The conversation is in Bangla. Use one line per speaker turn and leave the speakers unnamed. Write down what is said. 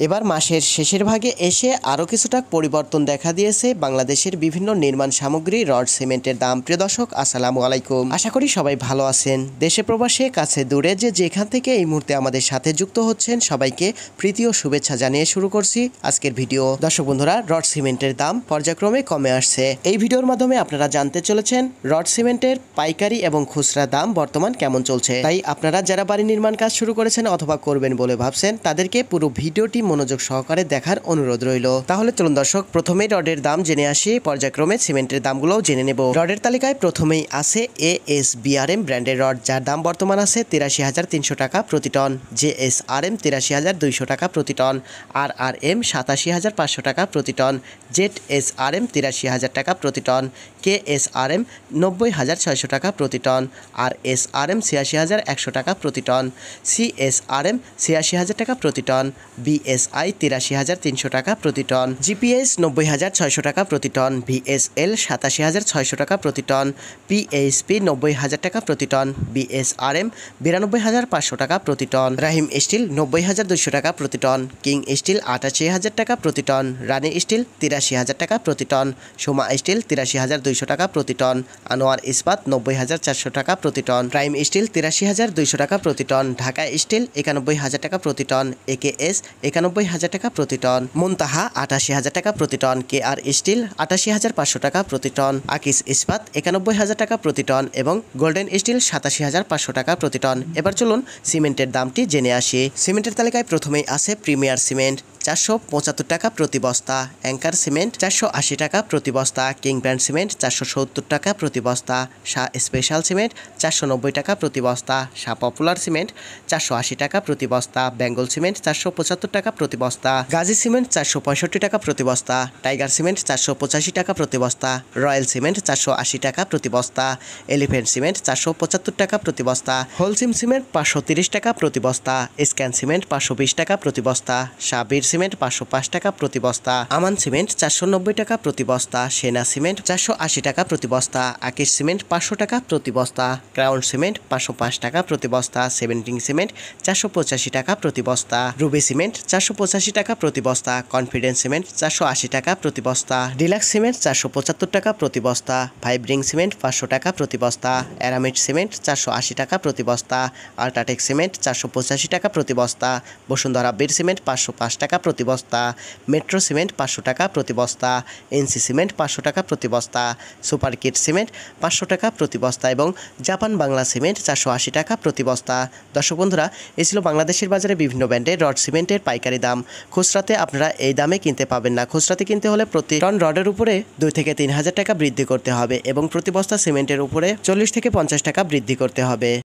এবার মাসের শেষের ভাগে এসে আরও কিছুটা পরিবর্তন দেখা দিয়েছে বাংলাদেশের বিভিন্ন নির্মাণ সামগ্রী রড সিমেন্টের দাম। প্রিয় দর্শক, আসসালামু আলাইকুম। আশা করি সবাই ভালো আছেন। দেশে প্রবাসে কাছে দূরে যেখান থেকে এই মুহূর্তে আমাদের সাথে যুক্ত হচ্ছেন সবাইকে প্রীতি ও শুভেচ্ছা জানিয়ে শুরু করছি আজকের ভিডিও। দর্শক বন্ধুরা, রড সিমেন্টের দাম পর্যায়ক্রমে কমে আসছে। এই ভিডিওর মাধ্যমে আপনারা জানতে চলেছেন রড সিমেন্টের পাইকারি এবং খুচরা দাম বর্তমান কেমন চলছে। তাই আপনারা যারা বাড়ি নির্মাণ কাজ শুরু করেছেন অথবা করবেন বলে ভাবছেন তাদেরকে পুরো ভিডিওটি মনোযোগ সহকারে দেখার অনুরোধ রইল। তাহলে চলুন দর্শক, প্রথমেই রডের দাম জেনে আসি, পর্যায়ক্রমে সিমেন্টের দামগুলোও জেনে নেব। রডের তালিকায় প্রথমেই আছে ASBRM ব্র্যান্ডের রড, যার দাম বর্তমান আছে 83,300 টাকা প্রতি টন, JSRM 83,200 টাকা প্রতি টন, RRM 87,500 টাকা প্রতি টন, ZSRM 83,000 টাকা প্রতি টন, KSRM 90,600 টাকা প্রতি টন, RSRM 86,100 টাকা প্রতি টন, CSRM 86,000 টাকা প্রতি টন, BSI 83,300 টাকা প্রতি টন, GPS 90,600 টাকা প্রতি টন, VSL 87,600 টাকা প্রতি টন, PHP 90,000 টাকা প্রতি টন, BSRM 92,500 টাকা প্রতি টন, রাহিম স্টিল 90,200 টাকা প্রতি টন, কিং স্টিল 88,000 টাকা প্রতি টন, রানি স্টিল 83,000 টাকা প্রতি টন, সোমা স্টিল 83,200 টাকা প্রতি টন, আনোয়ার ইস্পাত 90,400 টাকা প্রতি টন, প্রাইম স্টিল 83,200 টাকা প্রতি টন, ঢাকা স্টিল 91,000 টাকা প্রতি টন, AKS 91,000 টাকা প্রতি টন, মুনতাহা 88,000 টাকা প্রতি টন, KR স্টিল 88,500 টাকা প্রতি টন, আকিস ইস্পাত 91,000 টাকা প্রতি টন এবং গোল্ডেন স্টিল 87,500 টাকা প্রতি টন। এবার চলুন সিমেন্টের দামটি জেনে আসি। সিমেন্টের তালিকায় প্রথমেই আছে প্রিমিয়ার সিমেন্ট 475 টাকা প্রতি বস্তা, অ্যাঙ্কার সিমেন্ট 480 টাকা প্রতি বস্তা, কিং ব্র্যান্ড সিমেন্ট 470 টাকা প্রতি বস্তা, শাহ স্পেশাল সিমেন্ট 490 টাকা প্রতি বস্তা, শাহ পপুলার সিমেন্ট 480 টাকা প্রতি বস্তা, বেঙ্গল সিমেন্ট 475 টাকা প্রতি বস্তা, গাজী সিমেন্ট 465 টাকা প্রতি বস্তা, টাইগার সিমেন্ট 485 টাকা প্রতি বস্তা, রয়্যাল সিমেন্ট 480 টাকা প্রতি বস্তা, এলিফ্যান্ট সিমেন্ট 475 টাকা প্রতি বস্তা, হোলসিম সিমেন্ট 530 টাকা প্রতি বস্তা, স্ক্যান সিমেন্ট 520 টাকা প্রতি বস্তা, শাহবীর সিমেন্ট 505 টাকা প্রতি বস্তা, আমান সিমেন্ট 490 টাকা প্রতি বস্তা, সেনা সিমেন্ট 480 টাকা প্রতি বস্তা, আকিশ সিমেন্ট 500 টাকা প্রতি বস্তা, ক্রাউন সিমেন্ট 505 টাকা প্রতি বস্তা, সেভেন্টিং সিমেন্ট 485 টাকা প্রতি বস্তা, রুবি সিমেন্ট 485 টাকা প্রতি বস্তা, কনফিডেন্স সিমেন্ট 480 টাকা প্রতি বস্তা, ডিলাক্স সিমেন্ট 475 টাকা প্রতি বস্তা, ভাইব্রিং সিমেন্ট 500 টাকা প্রতি বস্তা, অ্যারামিড সিমেন্ট 480 টাকা প্রতি বস্তা, আল্ট্রাটেক সিমেন্ট 485 টাকা প্রতি বস্তা, বসুন্ধরা বীর সিমেন্ট 505 টাকা প্রতি বস্তা, মেট্রো সিমেন্ট 500 টাকা প্রতি বস্তা, NC সিমেন্ট 500 টাকা প্রতি বস্তা, সুপার কিট সিমেন্ট 500 টাকা প্রতি বস্তা এবং জাপান বাংলা সিমেন্ট 480 টাকা প্রতি বস্তা। দর্শক বন্ধুরা, এই ছিল বাংলাদেশের বাজারে বিভিন্ন ব্র্যান্ডের রড সিমেন্টের পাইকারি দাম। খুচরাতে আপনারা এই দামে কিনতে পাবেন না। খুচরাতে কিনতে হলে প্রতি টন রডের উপরে 2 থেকে 3 হাজার টাকা বৃদ্ধি করতে হবে এবং প্রতি বস্তা সিমেন্টের উপরে 40 থেকে 50 টাকা বৃদ্ধি করতে হবে।